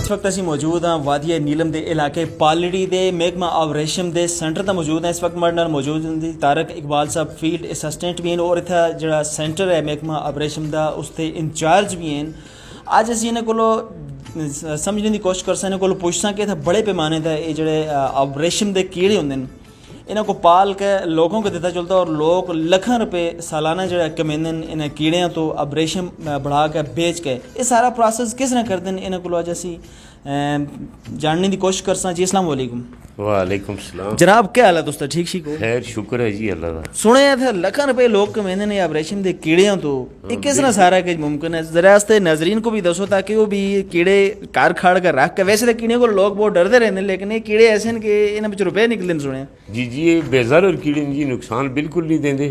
इस वक्त असी मौजूद हाँ वादिया नीलम के इलाके पालड़ी के महकमा ऑफ रेशम के सेंटर तक मौजूद हैं। इस वक्त मेरे नाल मौजूद हैं तारक इकबाल साहब फील्ड असिस्टेंट भी हैं और इतना जो सेंटर है महकमा ऑफ रेशम का उसके इंचार्ज भी हैं। अज असी इन्होंने को समझने की कोशिश कर सकते को पुछसा कि इतना बड़े पैमाने का ये जोड़े ऑफ रेशम के कीड़े होंगे इन्हों को पाल के लोगों को दिता चलता और लोग लाखों रुपए सालाना जो कमाते हैं इन कीड़ियों तो अब रेशम बढ़ा के बेच के ये सारा प्रोसेस किस तरह करते हैं इन्हों को अज असी जानने की कोशिश कर सकते जी। अस्सलाम वालेकुम। वालेकुम सलाम जनाब, क्या हाल है दोस्तों? ठीक ठीक हो? खैर शुक्र है जी अल्लाह का। सुने थे लाखों रुपए लोग कमाते हैं अब रेशम के कीड़ियों तो ये किस तरह सारा कुछ मुमकिन है? जरा इससे नाजरीन को भी दसो ताकि वो भी कीड़े कार खाड़ कर रख के, वैसे तो कीड़े को लोग बहुत डरते रहते हैं लेकिन ये कीड़े ऐसे हैं कि इन्हें बिच रुपए निकलते सुने जी। ये बेजार और कीड़े जी नुकसान बिल्कुल नहीं देंगे।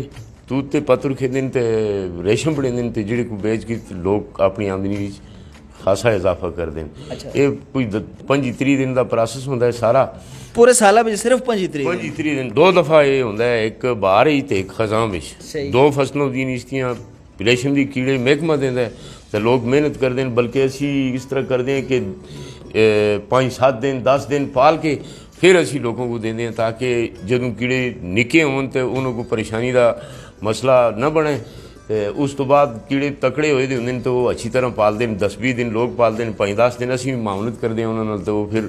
दूध ते पत्तर खेदे ते रेशम बड़े ते जिहड़े को बेच के लोग अपनी आमदनी खासा इजाफा कर दें। ये कोई 25-30 दिन का प्रोसेस होंदा है सारा पूरे साल में सिर्फ 25-30 दिन। दो दफ़ा ये होंदा है, एक बाहर ही ते एक खजां विच। दो फसलों दी निश्तियां रेशम दी कीड़े महकमा देंदा है तो लोग मेहनत करते हैं। बल्कि असी इस तरह करते हैं कि 5-7 दिन 10 दिन पाल के फिर असी लोगों को देंगे ताकि जदों कीड़े निके होन तो उन्होंने परेशानी का मसला न बने। तो उस तो बाद कीड़े तकड़े होए होंगे तो वो अच्छी तरह पालते हैं। 10-20 दिन लोग पालते हैं, 5-10 दिन असी मामलत करते हैं उन्होंने तो फिर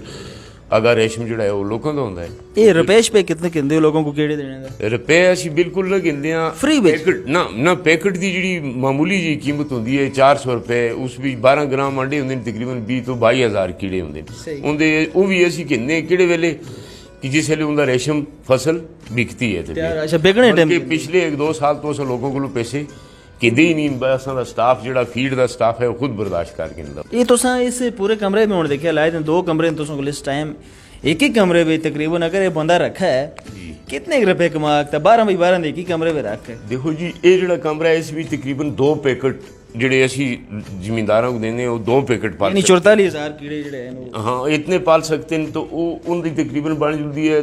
अगर रेशम जोड़ा है वो लोगों का होंदा है। ये रुपए पे कितने कहते हो लोगों को कीड़े देने का? रुपए असी बिल्कुल न गिनते हैं फ्री पैकेट ना पैकेट की जी मामूली जी कीमत होंगी है 400 रुपए। उस भी 12 ग्राम अंडे होंगे तकरीबन 20 तो 22 हज़ार कीड़े होंगे उनके वो भी असी गिनने किहड़े वेले कि जिस वेले उनका रेशम फसल बिकती है। पिछले 1-2 साल तो अस लोगों को पैसे किदे ही नहीं, असा स्टाफ जो फील्ड का स्टाफ है वो खुद बर्दाश्त कर गिनदा। ये तुसा इस पूरे कमरे में हुण देखिया लाए 2 कमरे तुसा को इस टाइम एक ही कमरे में तकरीबन अगर ये बंदा रखा है कितने रुपए कमाता? 12x12 एक ही कमरे में रख है। देखो जी ये जो कमरा है इस भी तकरीबन 2 पैकेट ਜਿਹੜੇ ਅਸੀਂ ਜ਼ਿਮੀਂਦਾਰਾਂ को देने वो 2 पैकेट पाल 44,000 कीड़े ਜਿਹੜੇ ਹਨ हाँ इतने पाल सकते हैं तो वो उनकी तकरीबन बन जुलती है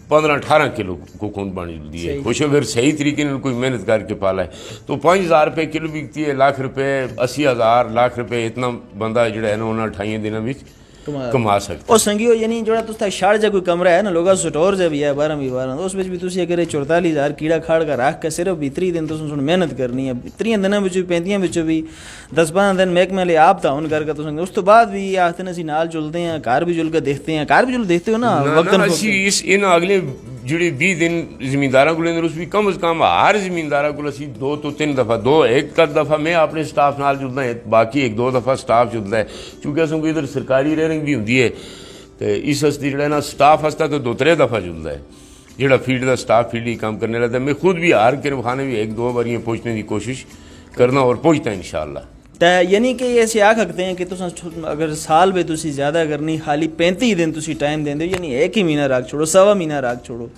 15-18 किलो कोकून बन जुलती है। कुछ अगर सही तरीके से कोई मेहनत करके पाला है तो 5,000 रुपये किलो बिकती है। लाख रुपये 80,000 लाख रुपये इतना बंदा जो है ना उन्होंने 28 दिनों में कमा सकते। और संगियो यानी जो तुस शाड़ जा कोई कमरा है ना लोग स्टोर जा भी है 12x12 उस भी तुम अगर 44,000 कीड़ा खाड़ का रख के सिर्फ 30 दिन तुम मेहनत करनी है। 30 दिनों 35 भी 10-12 दिन महकमे लिए आप ताउन करके तुम उस तो बाद भी आखते हैं नाल जुलते हैं घर भी जुल के देखते हैं। घर भी जुल देखते हो ना वक्त इन अगले जुड़े 20 दिन जिमींदारों को लेंगे उस भी कम से कम हर जिमींदारों को असी 2 तो 3 दफ़ा एक दफ़ा मैं अपने स्टाफ नाल जुलदा है बाकी 1-2 दफ़ा स्टाफ जुलदा है क्योंकि असों को इधर सरकारी रेयरिंग भी होंगी है तो इस हस्ते जो ना स्टाफ हस्ता तो 2-3 दफ़ा जुलदा है जोड़ा फील्ड का स्टाफ फील्ड ही काम करने लगता है। मैं खुद भी हर किरम खाने भी 1-2 बार पहुँचने की कोशिश करना और पहुँचता इंशाअल्लाह। तो यानी कि ऐसे आ सकते हैं कि तुम अगर साल में तुम ज़्यादा करनी खाली 35 दिन तुम टाइम देंगे यानी 1 ही महीना रख छोड़ो 1.25 महीना रख छोड़ो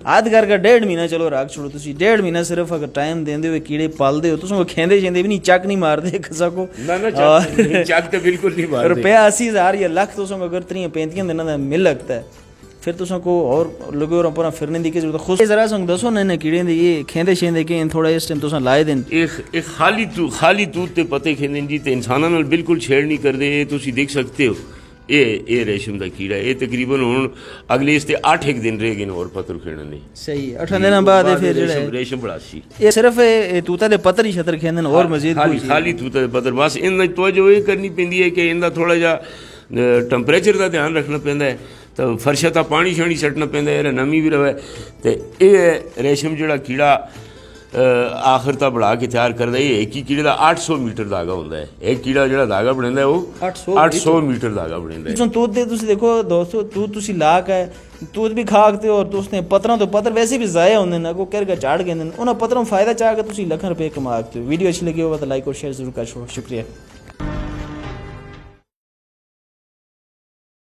आध करके 1.5 महीना चलो रख छोड़ो तुम 1.5 महीना सिर्फ अगर टाइम देंदे हुए कीड़े पालते हो तुम खेंदे शेंदे भी नहीं चक नहीं मारते कसा को चक तो बिल्कुल नहीं मारते। रुपया 80,000 या लाख तुम अगर 35 दिन का मिल लगता है फिर तुम को और लोगों और पूरा फिरने की जरूरत खुद जरा संग दसो ना कीड़े दे ये खेंदे शेंदे के थोड़ा इस टाइम तुम लाए दिन एक खाली दूध ते पते खेंदे जी ते इंसानां नाल बिल्कुल छेड़ नहीं करते। तुम देख सकते हो ये रेशम का कीड़ा ये तकरीबन हुण अगले इसते 8 दिन रह गए और पत्तर खेने नहीं सही 8 दिन बाद फिर रेशम बढ़ासी ये सिर्फ तूता दे पत्तर ही छतर खेंदे और मजीद खाली तूता दे पत्तर बस इन तवज्जो ये करनी पैंदी है कि इनका थोड़ा जा टैंपरेचर का ध्यान रखना पैंदा है तो फर्शा ता पानी शानी सटना पैंदा है नमी भी रहे तो ये रेशम जोड़ा कीड़ा आखिर तक बढ़ा के तैयार करता है। एक ही कीड़े का 800 मीटर धागा होता है। एक कीड़ा जो धागा बनता है वो 800 मीटर धागा बनता है। दूध दे देखो दोस्तों दूध ला के दूध भी खाते हो और दोस्तों पत्थरों तो पत्थर वैसे भी ज़ाया होंगे ना को कर चाड़ गए उन्होंने पत्थरों फायदा चाह के लाखों रुपये कमाते हो। वीडियो अच्छी लगी होगा तो लाइक और शेयर जरूर कर छोड़ो। शुक्रिया।